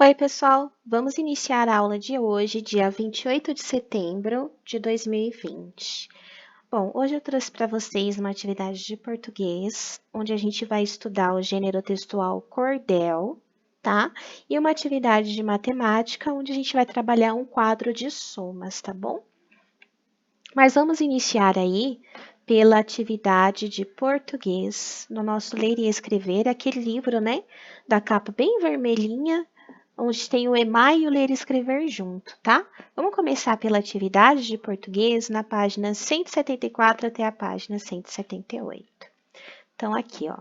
Oi, pessoal! Vamos iniciar a aula de hoje, dia 28 de setembro de 2020. Bom, hoje eu trouxe para vocês uma atividade de português, onde a gente vai estudar o gênero textual cordel, tá? E uma atividade de matemática, onde a gente vai trabalhar um quadro de somas, tá bom? Mas vamos iniciar aí pela atividade de português, no nosso Ler e Escrever, aquele livro, né, da capa bem vermelhinha, onde tem o EMAI e o Ler e Escrever junto, tá? Vamos começar pela atividade de português na página 174 até a página 178. Então, aqui, ó.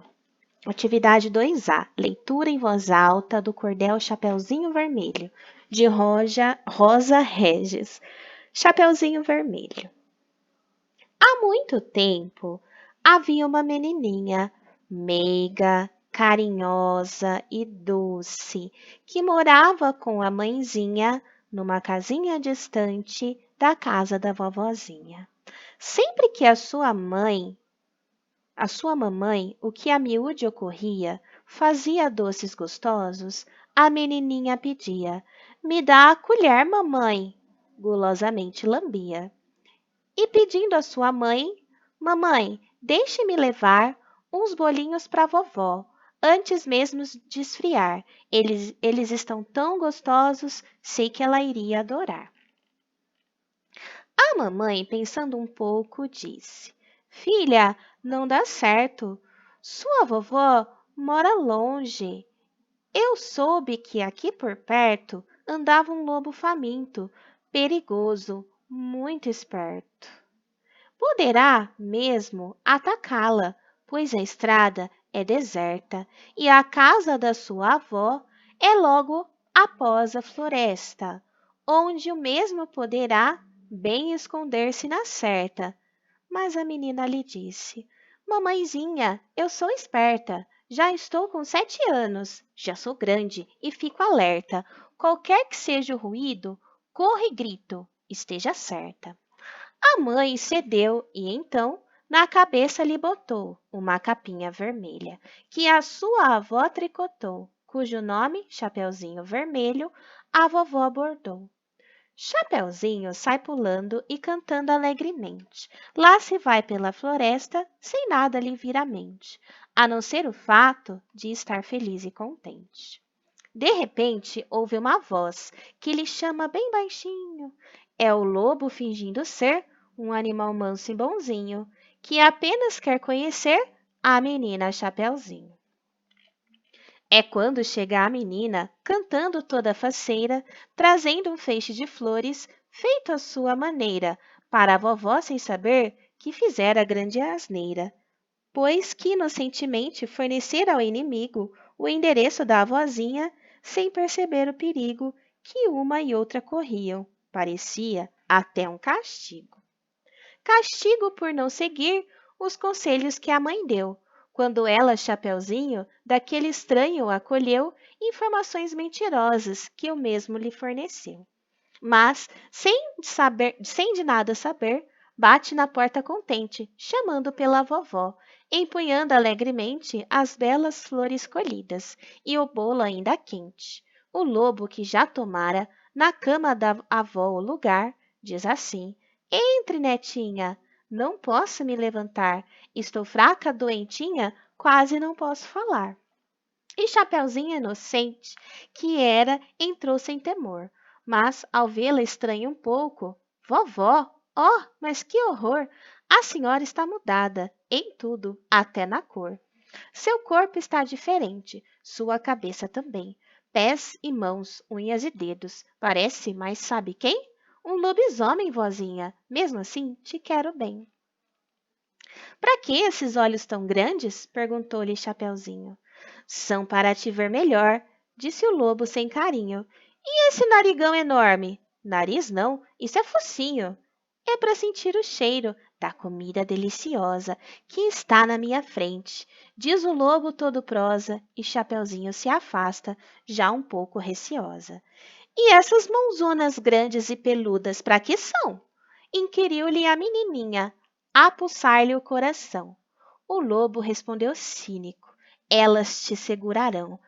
Atividade 2A. Leitura em voz alta do cordel Chapeuzinho Vermelho, de Rosa Regis. Chapeuzinho Vermelho. Há muito tempo havia uma menininha meiga, carinhosa e doce, que morava com a mãezinha numa casinha distante da casa da vovozinha. Sempre que a sua mamãe, o que a miúde ocorria, fazia doces gostosos, a menininha pedia: "Me dá a colher, mamãe", gulosamente lambia. E pedindo à sua mãe: "Mamãe, deixe-me levar uns bolinhos para vovó, antes mesmo de esfriar. Eles estão tão gostosos, sei que ela iria adorar." A mamãe, pensando um pouco, disse: "Filha, não dá certo. Sua vovó mora longe. Eu soube que aqui por perto andava um lobo faminto, perigoso, muito esperto. Poderá mesmo atacá-la, pois a estrada é deserta e a casa da sua avó é logo após a floresta, onde o mesmo poderá bem esconder-se na certa." Mas a menina lhe disse: "Mamãezinha, eu sou esperta. Já estou com 7 anos, já sou grande e fico alerta. Qualquer que seja o ruído, corro e grito, esteja certa." A mãe cedeu e então na cabeça lhe botou uma capinha vermelha, que a sua avó tricotou, cujo nome, Chapeuzinho Vermelho, a vovó bordou. Chapeuzinho sai pulando e cantando alegremente. Lá se vai pela floresta, sem nada lhe vir à mente, a não ser o fato de estar feliz e contente. De repente, ouve uma voz que lhe chama bem baixinho. É o lobo fingindo ser um animal manso e bonzinho, que apenas quer conhecer a menina Chapeuzinho. É quando chega a menina, cantando toda faceira, trazendo um feixe de flores, feito à sua maneira, para a vovó sem saber que fizera grande asneira, pois que inocentemente fornecer ao inimigo o endereço da avózinha, sem perceber o perigo que uma e outra corriam. Parecia até um castigo. Castigo por não seguir os conselhos que a mãe deu, quando ela, Chapeuzinho, daquele estranho acolheu informações mentirosas que o mesmo lhe forneceu. Mas, sem de nada saber, bate na porta contente, chamando pela vovó, empunhando alegremente as belas flores colhidas e o bolo ainda quente. O lobo, que já tomara na cama da avó o lugar, diz assim: "Entre, netinha, não posso me levantar, estou fraca, doentinha, quase não posso falar." E Chapeuzinho inocente, que era, entrou sem temor, mas ao vê-la estranha um pouco: "Vovó, oh, mas que horror! A senhora está mudada em tudo, até na cor. Seu corpo está diferente, sua cabeça também. Pés e mãos, unhas e dedos. Parece, mas sabe quem? Um lobisomem, vozinha. Mesmo assim, te quero bem." "Para que esses olhos tão grandes?" perguntou-lhe Chapeuzinho. "São para te ver melhor", disse o lobo sem carinho. "E esse narigão enorme?" "Nariz não, isso é focinho." "É para sentir o cheiro da comida deliciosa que está na minha frente", diz o lobo todo prosa, e Chapeuzinho se afasta, já um pouco receosa. "E essas mãozonas grandes e peludas para que são?" inquiriu-lhe a menininha, a pulsar-lhe o coração. O lobo respondeu cínico: "Elas te segurarão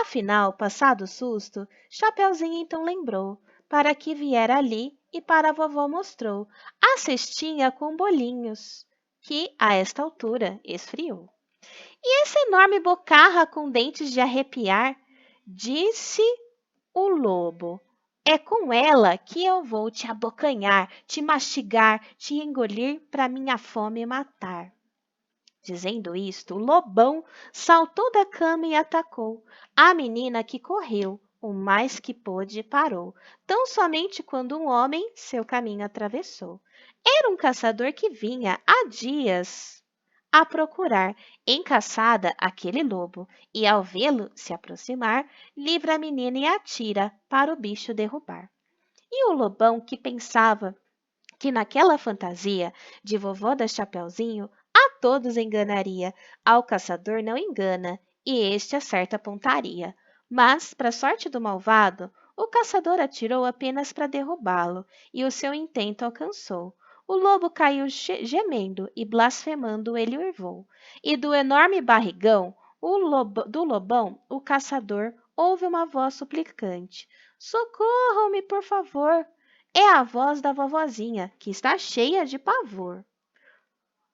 Afinal, passado o susto, Chapeuzinho então lembrou para que viera ali e para a vovó mostrou a cestinha com bolinhos, que a esta altura esfriou. E essa enorme bocarra com dentes de arrepiar, disse o lobo. É com ela que eu vou te abocanhar, te mastigar, te engolir para minha fome matar. Dizendo isto, o lobão saltou da cama e atacou. A menina que correu, o mais que pôde parou, tão somente quando um homem seu caminho atravessou. Era um caçador que vinha há dias a procurar em caçada aquele lobo, e ao vê-lo se aproximar, livra a menina e atira para o bicho derrubar. E o lobão que pensava que naquela fantasia de vovó da Chapeuzinho a todos enganaria, ao caçador não engana, e este acerta a pontaria. Mas, para sorte do malvado, o caçador atirou apenas para derrubá-lo, e o seu intento alcançou. O lobo caiu gemendo e blasfemando ele uivou. E do enorme barrigão do lobão, o caçador ouve uma voz suplicante. Socorram-me, por favor! É a voz da vovozinha, que está cheia de pavor.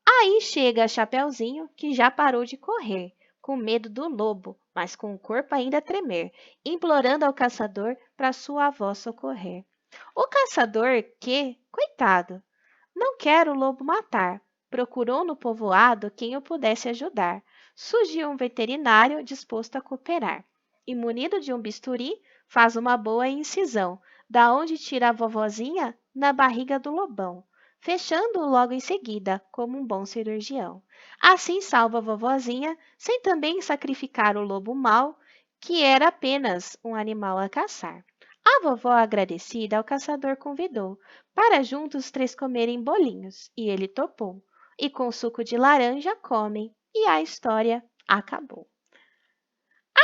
Aí chega a Chapeuzinho, que já parou de correr, com medo do lobo, mas com o corpo ainda a tremer, implorando ao caçador para sua avó socorrer. O caçador que, coitado, não quer o lobo matar, procurou no povoado quem o pudesse ajudar. Surgiu um veterinário disposto a cooperar. E munido de um bisturi, faz uma boa incisão, da onde tira a vovozinha na barriga do lobão, fechando-o logo em seguida, como um bom cirurgião. Assim salva a vovozinha, sem também sacrificar o lobo mau, que era apenas um animal a caçar. A vovó, agradecida, ao caçador convidou para juntos os três comerem bolinhos, e ele topou. E com suco de laranja comem, e a história acabou.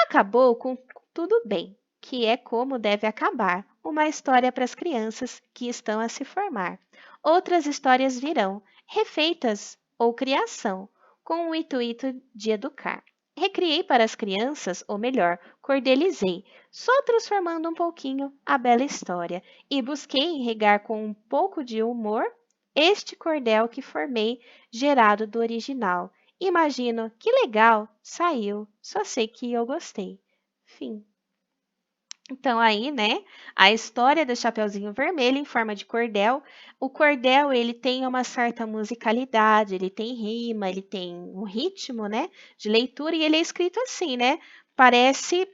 Acabou com tudo bem, que é como deve acabar uma história para as crianças que estão a se formar. Outras histórias virão, refeitas ou criação, com o intuito de educar. Recriei para as crianças, ou melhor, cordelizei, só transformando um pouquinho a bela história, e busquei regar com um pouco de humor este cordel que formei, gerado do original. Imagino que legal, saiu, só sei que eu gostei. Fim. Então aí, né, a história do Chapeuzinho Vermelho em forma de cordel. O cordel, ele tem uma certa musicalidade, ele tem rima, ele tem um ritmo, né, de leitura e ele é escrito assim, né? Parece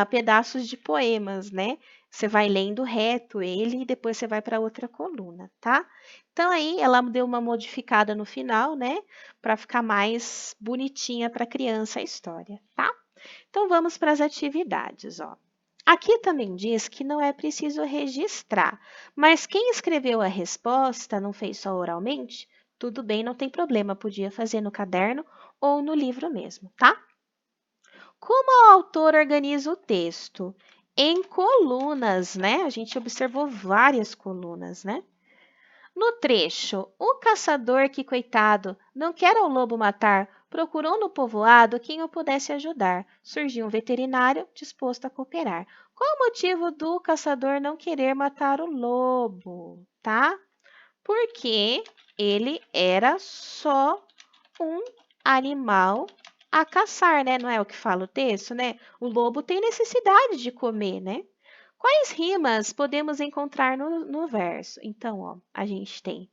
pedaços de poemas, né? Você vai lendo reto ele e depois você vai para outra coluna, tá? Então aí ela deu uma modificada no final, né, para ficar mais bonitinha para a criança a história, tá? Então vamos para as atividades, ó. Aqui também diz que não é preciso registrar, mas quem escreveu a resposta não fez só oralmente? Tudo bem, não tem problema, podia fazer no caderno ou no livro mesmo, tá? Como o autor organiza o texto? Em colunas, né? A gente observou várias colunas, né? No trecho, o caçador que, coitado, não quer ao lobo matar, procurou no povoado quem o pudesse ajudar. Surgiu um veterinário disposto a cooperar. Qual o motivo do caçador não querer matar o lobo, tá? Porque ele era só um animal a caçar, né? Não é o que fala o texto, né? O lobo tem necessidade de comer, né? Quais rimas podemos encontrar no verso? Então, ó, a gente tem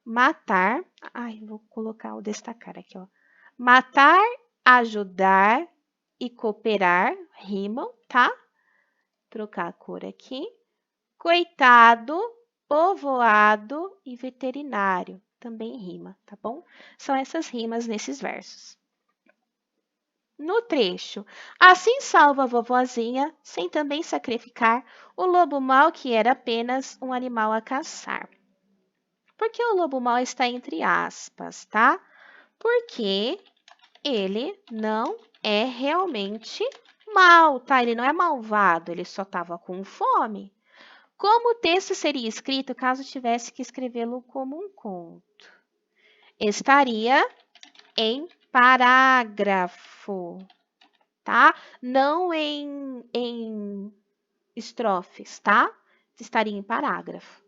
matar. Ai, vou colocar o destacar aqui, ó. Matar, ajudar e cooperar rimam, tá? Trocar a cor aqui. Coitado, povoado e veterinário também rima, tá bom? São essas rimas nesses versos. No trecho, assim salva a vovozinha, sem também sacrificar o lobo mau que era apenas um animal a caçar. Por que o lobo mau está entre aspas, tá? Porque ele não é realmente mau, tá? Ele não é malvado, ele só estava com fome. Como o texto seria escrito caso tivesse que escrevê-lo como um conto? Estaria em parágrafo. tá? Não em estrofes, tá? Estaria em parágrafo.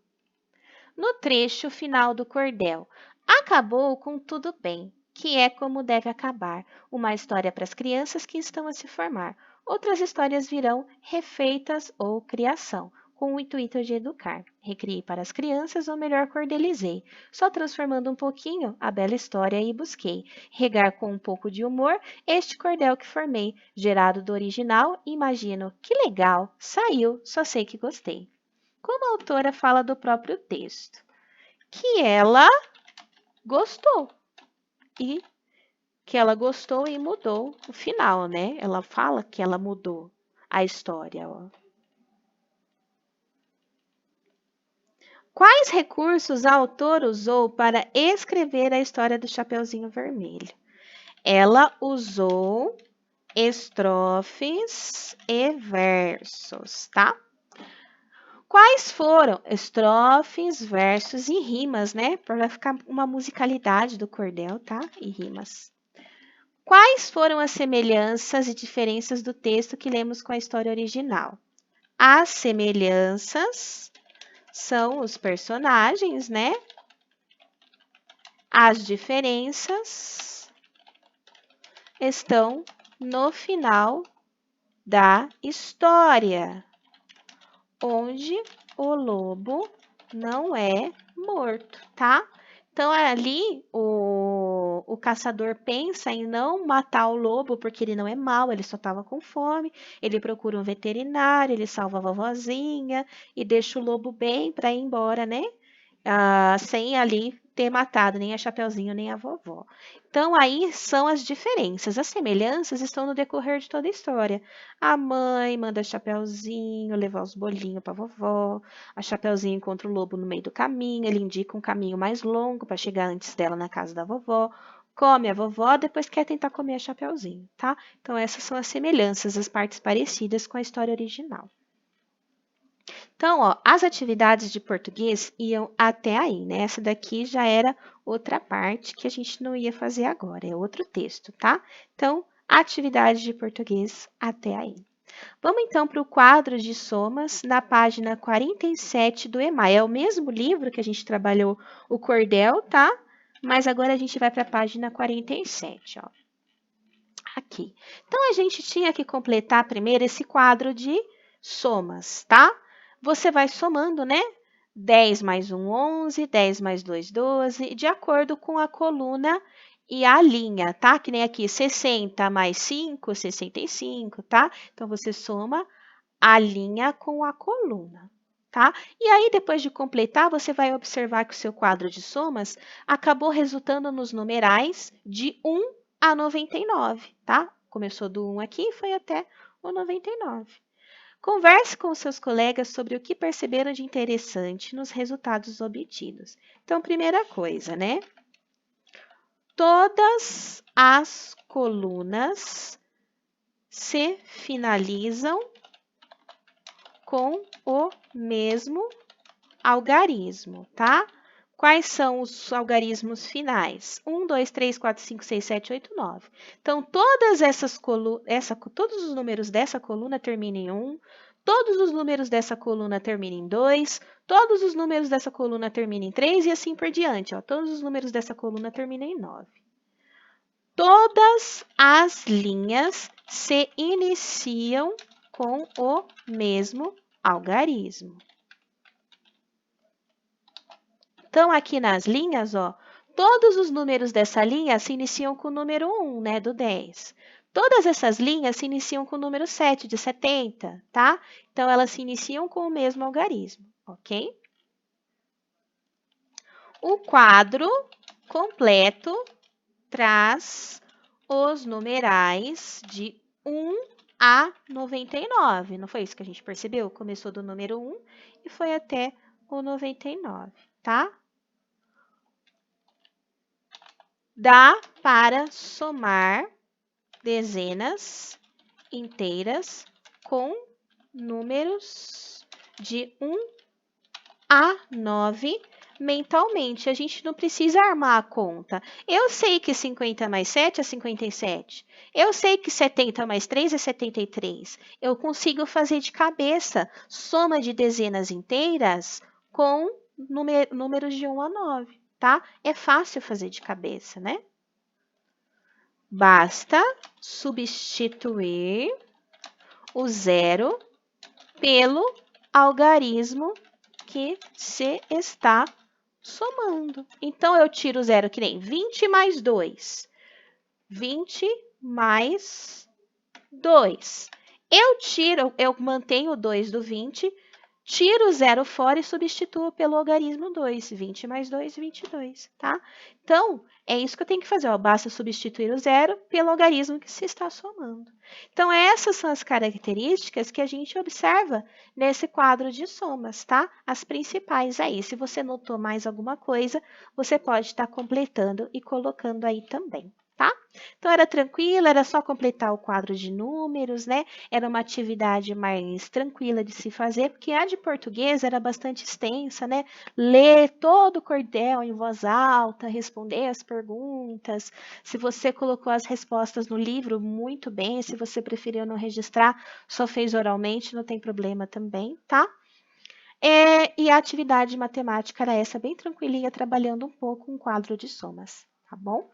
No trecho final do cordel, acabou com tudo bem, que é como deve acabar, uma história para as crianças que estão a se formar. Outras histórias virão refeitas ou criação, com o intuito de educar. Recriei para as crianças, ou melhor, cordelizei, só transformando um pouquinho a bela história e busquei regar com um pouco de humor este cordel que formei, gerado do original. Imagino, que legal, saiu, só sei que gostei. Como a autora fala do próprio texto, que ela gostou e mudou o final, né? Ela fala que ela mudou a história. Ó. Quais recursos a autora usou para escrever a história do Chapeuzinho Vermelho? Ela usou estrofes e versos, tá? Quais foram estrofes, versos e rimas, né? Para ficar uma musicalidade do cordel, tá? E rimas. Quais foram as semelhanças e diferenças do texto que lemos com a história original? As semelhanças são os personagens, né? As diferenças estão no final da história, onde o lobo não é morto, tá? Então, ali, o caçador pensa em não matar o lobo, porque ele não é mau, ele só estava com fome. Ele procura um veterinário, ele salva a vovozinha e deixa o lobo bem para ir embora, né? Sem ali ter matado nem a Chapeuzinho nem a vovó. Então, aí são as diferenças. As semelhanças estão no decorrer de toda a história. A mãe manda a Chapeuzinho levar os bolinhos para a vovó. A Chapeuzinho encontra o lobo no meio do caminho. Ele indica um caminho mais longo para chegar antes dela na casa da vovó. Come a vovó, depois quer tentar comer a Chapeuzinho, tá? Então, essas são as semelhanças, as partes parecidas com a história original. Então, ó, as atividades de português iam até aí, né? Essa daqui já era outra parte que a gente não ia fazer agora, é outro texto, tá? Então, atividade de português até aí. Vamos então para o quadro de somas na página 47 do EMAI. É o mesmo livro que a gente trabalhou o cordel, tá? Mas agora a gente vai para a página 47, ó. Aqui. Então, a gente tinha que completar primeiro esse quadro de somas, tá? Você vai somando, né? 10 mais 1, 11, 10 mais 2, 12, de acordo com a coluna e a linha, tá? Que nem aqui, 60 mais 5, 65, tá? Então, você soma a linha com a coluna, tá? E aí, depois de completar, você vai observar que o seu quadro de somas acabou resultando nos numerais de 1 a 99, tá? Começou do 1 aqui e foi até o 99. Converse com seus colegas sobre o que perceberam de interessante nos resultados obtidos. Então, primeira coisa, né? Todas as colunas se finalizam com o mesmo algarismo, tá? Quais são os algarismos finais? 1, 2, 3, 4, 5, 6, 7, 8, 9. Então, todos os números dessa coluna terminam em 1, todos os números dessa coluna terminam em 2, todos os números dessa coluna terminam em 3 e assim por diante. Ó. Todos os números dessa coluna terminam em 9. Todas as linhas se iniciam com o mesmo algarismo. Então, aqui nas linhas, ó, todos os números dessa linha se iniciam com o número 1, né, do 10. Todas essas linhas se iniciam com o número 7, de 70, tá? Então, elas se iniciam com o mesmo algarismo, ok? O quadro completo traz os numerais de 1 a 99. Não foi isso que a gente percebeu? Começou do número 1 e foi até o 99, tá? Dá para somar dezenas inteiras com números de 1 a 9 mentalmente. A gente não precisa armar a conta. Eu sei que 50 mais 7 é 57. Eu sei que 70 mais 3 é 73. Eu consigo fazer de cabeça soma de dezenas inteiras com números de 1 a 9, tá? É fácil fazer de cabeça, né? Basta substituir o zero pelo algarismo que se está somando. Então, eu tiro o zero que nem 20 mais 2. 20 mais 2. Eu mantenho o 2 do 20, tiro o zero fora e substituo pelo algarismo 2. 20 mais 2, 22, tá? Então, é isso que eu tenho que fazer, ó. Basta substituir o zero pelo algarismo que se está somando. Então, essas são as características que a gente observa nesse quadro de somas, tá? As principais aí. Se você notou mais alguma coisa, você pode estar completando e colocando aí também, tá? Então, era tranquilo, era só completar o quadro de números, né? Era uma atividade mais tranquila de se fazer, porque a de português era bastante extensa, né? Ler todo o cordel em voz alta, responder as perguntas. Se você colocou as respostas no livro, muito bem. Se você preferiu não registrar, só fez oralmente, não tem problema também, tá? E a atividade matemática era essa, bem tranquilinha, trabalhando um pouco um quadro de somas, tá bom?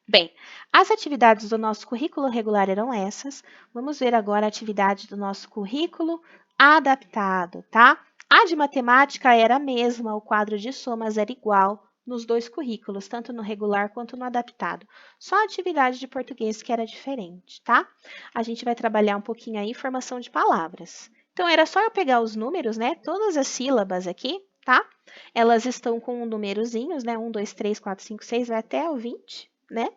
Bem, as atividades do nosso currículo regular eram essas. Vamos ver agora a atividade do nosso currículo adaptado, tá? A de matemática era a mesma, o quadro de somas era igual nos dois currículos, tanto no regular quanto no adaptado. Só a atividade de português que era diferente, tá? A gente vai trabalhar um pouquinho aí formação de palavras. Então, era só eu pegar os números, né? Todas as sílabas aqui, tá? Elas estão com numerozinhos, né? 1, 2, 3, 4, 5, 6, vai até o 20, né?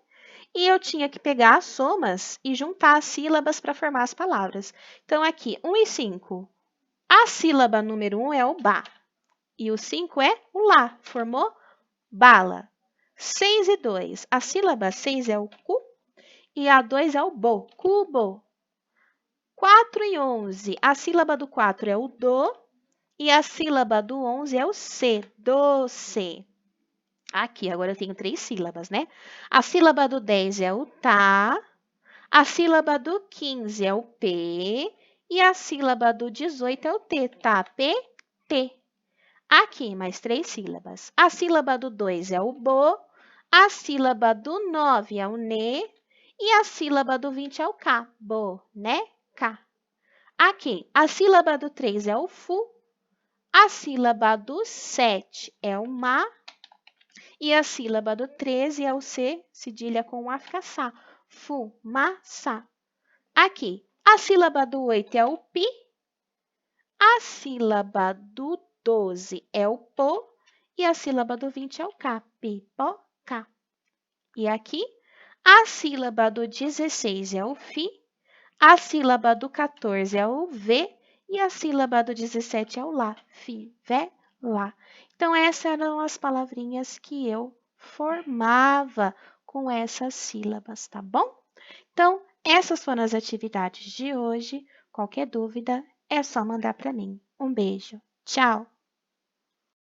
E eu tinha que pegar as somas e juntar as sílabas para formar as palavras. Então, aqui, 1 e 5. A sílaba número 1 é o ba. E o 5 é o lá. Formou bala. 6 e 2. A sílaba 6 é o cu e a 2 é o bo. Cubo. 4 e 11. A sílaba do 4 é o do e a sílaba do 11 é o c. Doce. Aqui, agora eu tenho 3 sílabas, né? A sílaba do 10 é o tá. A sílaba do 15 é o P e a sílaba do 18 é o T, tá? P, T. Aqui, mais 3 sílabas. A sílaba do 2 é o BO, a sílaba do 9 é o NE e a sílaba do 20 é o K. Boneca. Aqui, a sílaba do 3 é o FU, a sílaba do 7 é o MA e a sílaba do 13 é o C, cedilha com A, fica SA. Fumaça. Aqui, a sílaba do 8 é o pi, a sílaba do 12 é o po e a sílaba do 20 é o ca, pipoca. E aqui, a sílaba do 16 é o fi, a sílaba do 14 é o v e a sílaba do 17 é o lá, lá. Então, essas eram as palavrinhas que eu formava com essas sílabas, tá bom? Então, essas foram as atividades de hoje. Qualquer dúvida, é só mandar para mim. Um beijo. Tchau!